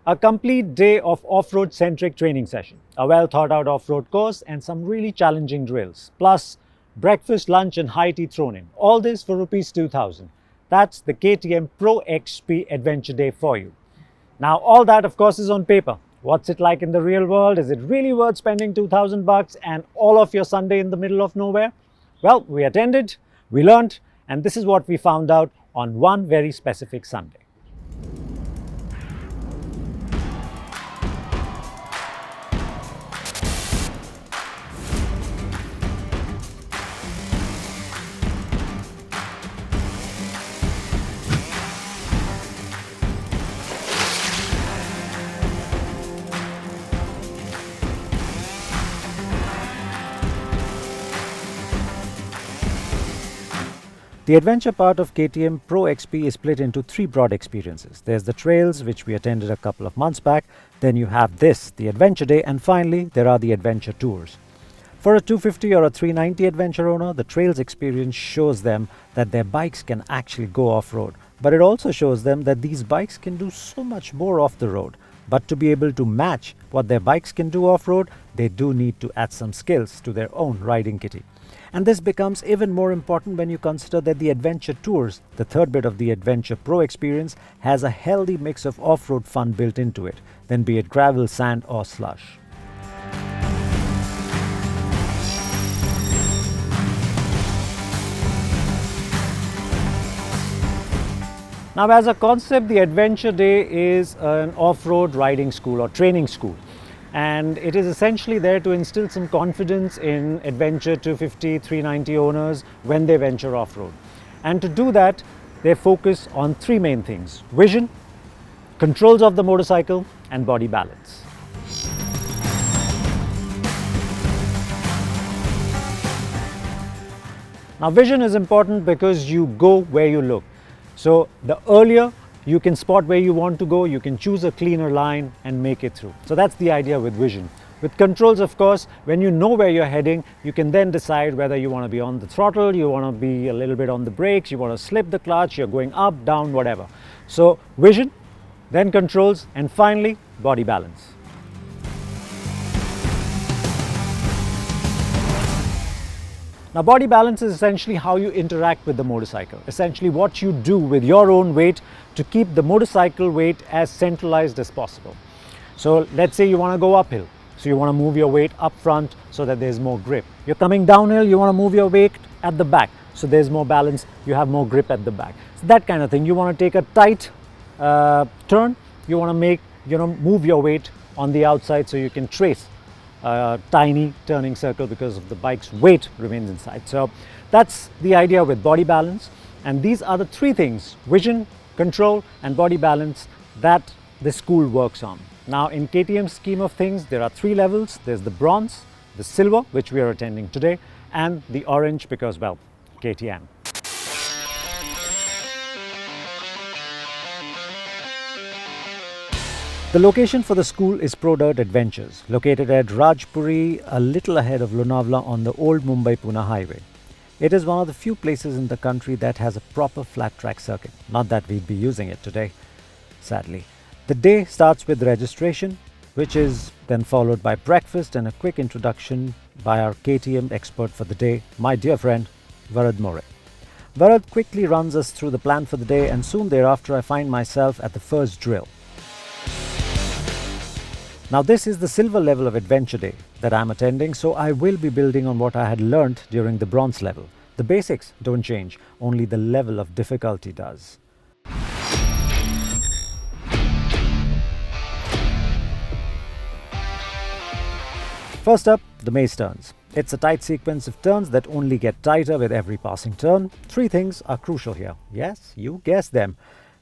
A complete day of off-road centric training session, a well thought out off-road course and some really challenging drills, plus breakfast, lunch and high tea thrown in. All this for Rs 2000. That's the KTM Pro XP Adventure Day for you. Now all that of course is on paper. What's it like in the real world? Is it really worth spending 2000 bucks and all of your Sunday in the middle of nowhere? Well, we attended, we learned, and this is what we found out on one very specific Sunday. The adventure part of KTM Pro XP is split into three broad experiences. There's the trails, which we attended a couple of months back. Then you have this, the Adventure Day, and finally there are the adventure tours. For a 250 or a 390 adventure owner, the trails experience shows them that their bikes can actually go off-road. But it also shows them that these bikes can do so much more off the road. But to be able to match what their bikes can do off-road, they do need to add some skills to their own riding kitty. And this becomes even more important when you consider that the adventure tours, the third bit of the Adventure Pro experience, has a healthy mix of off-road fun built into it, then be it gravel, sand or slush. Now as a concept, the Adventure Day is an off-road riding school or training school. And it is essentially there to instill some confidence in Adventure 250, 390 owners when they venture off-road. And to do that, they focus on three main things: vision, controls of the motorcycle and body balance. Now vision is important because you go where you look. So the earlier you can spot where you want to go, you can choose a cleaner line and make it through. So that's the idea with vision. With controls, of course, when you know where you're heading, you can then decide whether you want to be on the throttle, you want to be a little bit on the brakes, you want to slip the clutch, you're going up, down, whatever. So vision, then controls, and finally body balance. Now body balance is essentially how you interact with the motorcycle, essentially what you do with your own weight to keep the motorcycle weight as centralized as possible. So let's say you want to go uphill, so you want to move your weight up front so that there's more grip. You're coming downhill, you want to move your weight at the back, so there's more balance, you have more grip at the back. So that kind of thing. You want to take a tight turn, you want to move your weight on the outside so you can trace a tiny turning circle because of the bike's weight remains inside. So that's the idea with body balance, and these are the three things: vision, control and body balance that the school works on. Now in KTM's scheme of things, there are three levels. There's the bronze, the silver, which we are attending today, and the orange because, well, KTM. The location for the school is Pro Dirt Adventures, located at Rajpuri, a little ahead of Lonavala on the old Mumbai-Pune highway. It is one of the few places in the country that has a proper flat track circuit. Not that we'd be using it today, sadly. The day starts with registration, which is then followed by breakfast and a quick introduction by our KTM expert for the day, my dear friend, Varad More. Varad quickly runs us through the plan for the day, and soon thereafter I find myself at the first drill. Now this is the silver level of Adventure Day that I'm attending, so I will be building on what I had learnt during the bronze level. The basics don't change, only the level of difficulty does. First up, the maze turns. It's a tight sequence of turns that only get tighter with every passing turn. Three things are crucial here. Yes, you guessed them: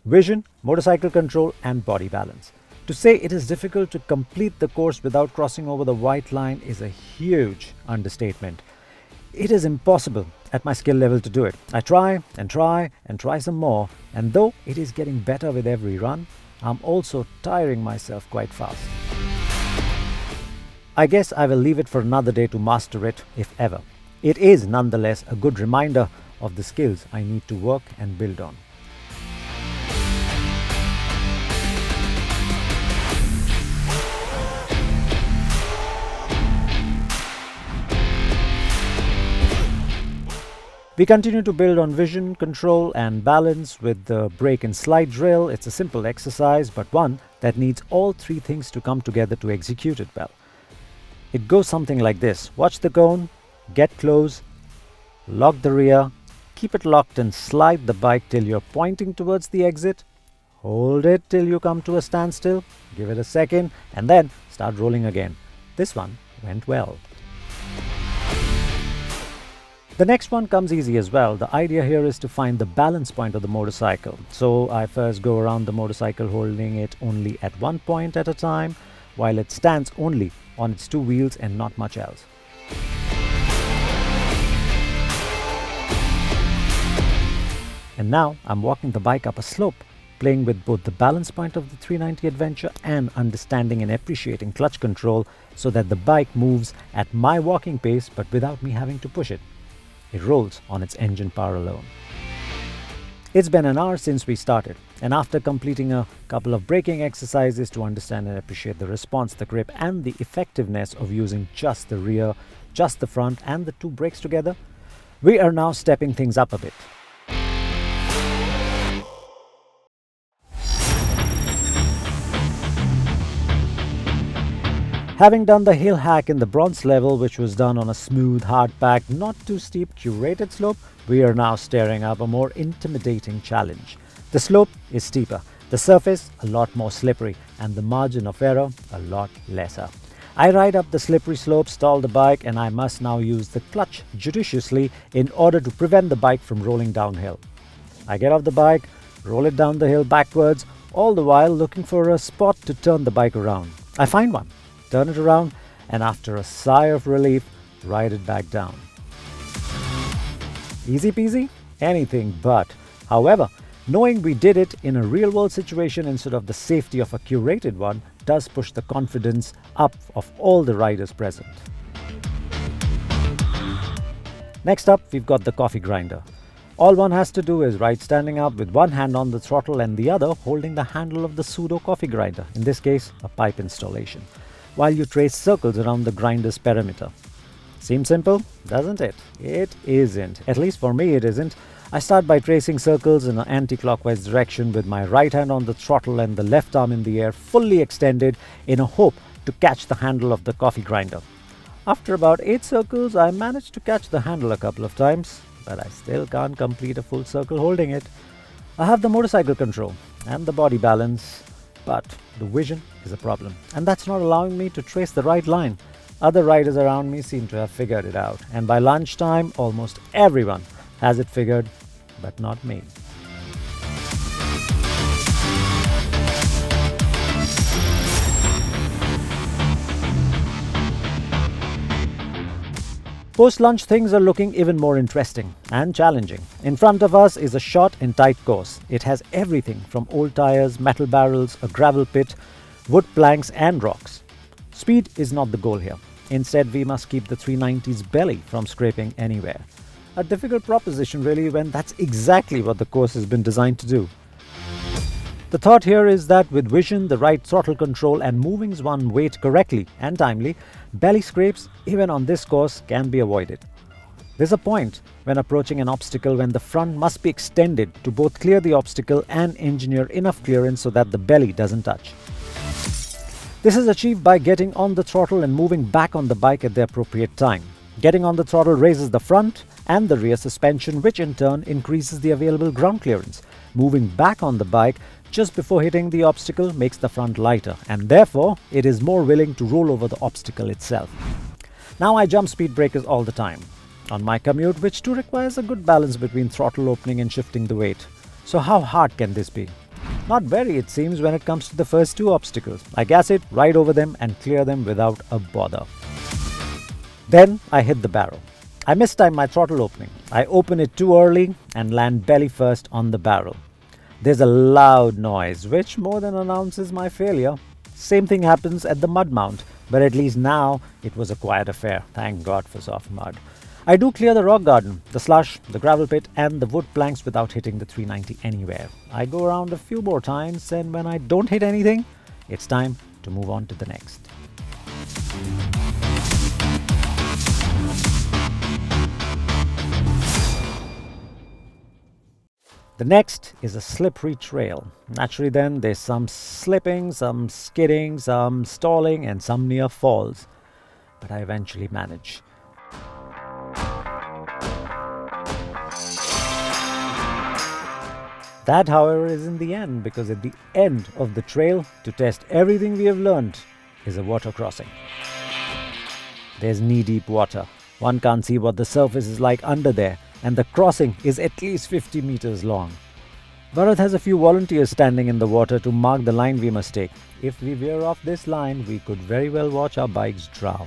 vision, motorcycle control and body balance. To say it is difficult to complete the course without crossing over the white line is a huge understatement. It is impossible at my skill level to do it. I try and try and try some more, and though it is getting better with every run, I'm also tiring myself quite fast. I guess I will leave it for another day to master it, if ever. It is nonetheless a good reminder of the skills I need to work and build on. We continue to build on vision, control and balance with the brake and slide drill. It's a simple exercise, but one that needs all three things to come together to execute it well. It goes something like this. Watch the cone, get close, lock the rear, keep it locked and slide the bike till you're pointing towards the exit. Hold it till you come to a standstill, give it a second and then start rolling again. This one went well. The next one comes easy as well. The idea here is to find the balance point of the motorcycle. So I first go around the motorcycle holding it only at one point at a time while it stands only on its two wheels and not much else. And now I'm walking the bike up a slope, playing with both the balance point of the 390 Adventure and understanding and appreciating clutch control so that the bike moves at my walking pace but without me having to push it. It rolls on its engine power alone. It's been an hour since we started, and after completing a couple of braking exercises to understand and appreciate the response, the grip and the effectiveness of using just the rear, just the front and the two brakes together, we are now stepping things up a bit. Having done the hill hack in the bronze level, which was done on a smooth, hard-packed, not too steep, curated slope, we are now staring up a more intimidating challenge. The slope is steeper, the surface a lot more slippery, and the margin of error a lot lesser. I ride up the slippery slope, stall the bike, and I must now use the clutch judiciously in order to prevent the bike from rolling downhill. I get off the bike, roll it down the hill backwards, all the while looking for a spot to turn the bike around. I find one. Turn it around and after a sigh of relief, ride it back down. Easy peasy? Anything but. However, knowing we did it in a real-world situation instead of the safety of a curated one does push the confidence up of all the riders present. Next up, we've got the coffee grinder. All one has to do is ride standing up with one hand on the throttle and the other holding the handle of the pseudo coffee grinder, in this case, a pipe installation, while you trace circles around the grinder's perimeter. Seems simple, doesn't it? It isn't. At least for me it isn't. I start by tracing circles in an anti-clockwise direction with my right hand on the throttle and the left arm in the air fully extended in a hope to catch the handle of the coffee grinder. After about 8 circles, I managed to catch the handle a couple of times, but I still can't complete a full circle holding it. I have the motorcycle control and the body balance, but the vision is a problem, and that's not allowing me to trace the right line. Other riders around me seem to have figured it out, and by lunchtime almost everyone has it figured, but not me. Post-lunch things are looking even more interesting and challenging. In front of us is a short and tight course. It has everything from old tires, metal barrels, a gravel pit, wood planks and rocks. Speed is not the goal here. Instead, we must keep the 390's belly from scraping anywhere. A difficult proposition really, when that's exactly what the course has been designed to do. The thought here is that with vision, the right throttle control and moving one's weight correctly and timely, belly scrapes, even on this course, can be avoided. There's a point when approaching an obstacle when the front must be extended to both clear the obstacle and engineer enough clearance so that the belly doesn't touch. This is achieved by getting on the throttle and moving back on the bike at the appropriate time. Getting on the throttle raises the front and the rear suspension, which in turn increases the available ground clearance. Moving back on the bike just before hitting the obstacle makes the front lighter, and therefore it is more willing to roll over the obstacle itself. Now I jump speed breakers all the time on my commute, which too requires a good balance between throttle opening and shifting the weight. So how hard can this be? Not very, it seems, when it comes to the first two obstacles. I gas it, ride over them and clear them without a bother. Then I hit the barrel. I mistime my throttle opening. I open it too early and land belly first on the barrel. There's a loud noise which more than announces my failure. Same thing happens at the mud mount, but at least now it was a quiet affair. Thank God for soft mud. I do clear the rock garden, the slush, the gravel pit and the wood planks without hitting the 390 anywhere. I go around a few more times, and when I don't hit anything, it's time to move on to the next. The next is a slippery trail. Naturally then, there's some slipping, some skidding, some stalling and some near falls. But I eventually manage. That, however, is in the end, because at the end of the trail, to test everything we have learned, is a water crossing. There's knee-deep water. One can't see what the surface is like under there, and the crossing is at least 50 meters long. Bharat has a few volunteers standing in the water to mark the line we must take. If we veer off this line, we could very well watch our bikes drown.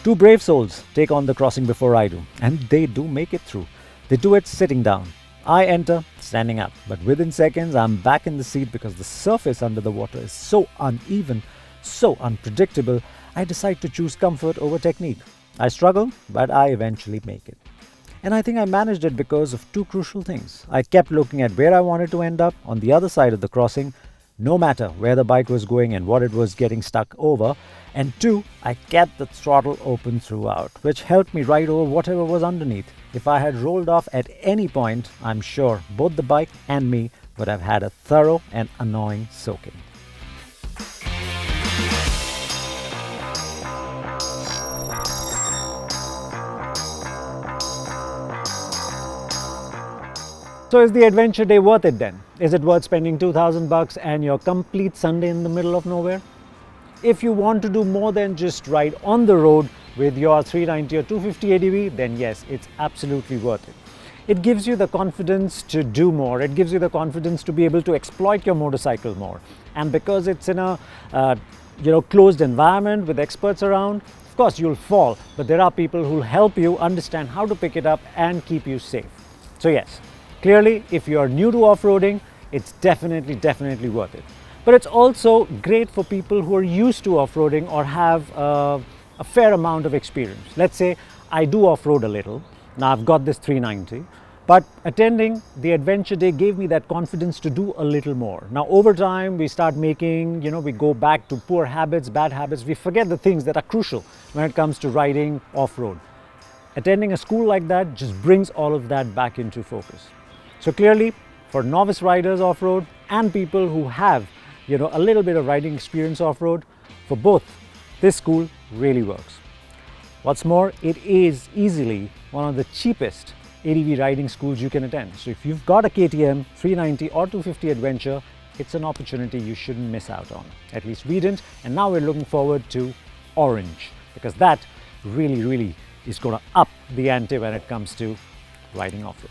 Two brave souls take on the crossing before I do, and they do make it through. They do it sitting down. I enter standing up, but within seconds I'm back in the seat because the surface under the water is so uneven, so unpredictable. I decide to choose comfort over technique. I struggle, but I eventually make it. And I think I managed it because of two crucial things. I kept looking at where I wanted to end up on the other side of the crossing, no matter where the bike was going and what it was getting stuck over. And two, I kept the throttle open throughout, which helped me ride over whatever was underneath. If I had rolled off at any point, I'm sure both the bike and me would have had a thorough and annoying soaking. So is the adventure day worth it then? Is it worth spending $2,000 and your complete Sunday in the middle of nowhere? If you want to do more than just ride on the road with your 390 or 250 ADV, then yes, it's absolutely worth it. It gives you the confidence to do more. It gives you the confidence to be able to exploit your motorcycle more. And because it's in a closed environment with experts around, of course you'll fall, but there are people who'll help you understand how to pick it up and keep you safe. So yes, clearly if you're new to off-roading, it's definitely worth it. But it's also great for people who are used to off-roading or have a fair amount of experience. Let's say I do off-road a little. Now I've got this 390, but attending the Adventure Day gave me that confidence to do a little more. Now over time we start making, we go back to poor habits, bad habits. We forget the things that are crucial when it comes to riding off-road. Attending a school like that just brings all of that back into focus. So clearly for novice riders off-road and people who have a little bit of riding experience off-road, for both, this school really works. What's more, it is easily one of the cheapest ADV riding schools you can attend. So if you've got a KTM 390 or 250 Adventure, it's an opportunity you shouldn't miss out on. At least we didn't, and now we're looking forward to Orange, because that really is going to up the ante when it comes to riding off-road.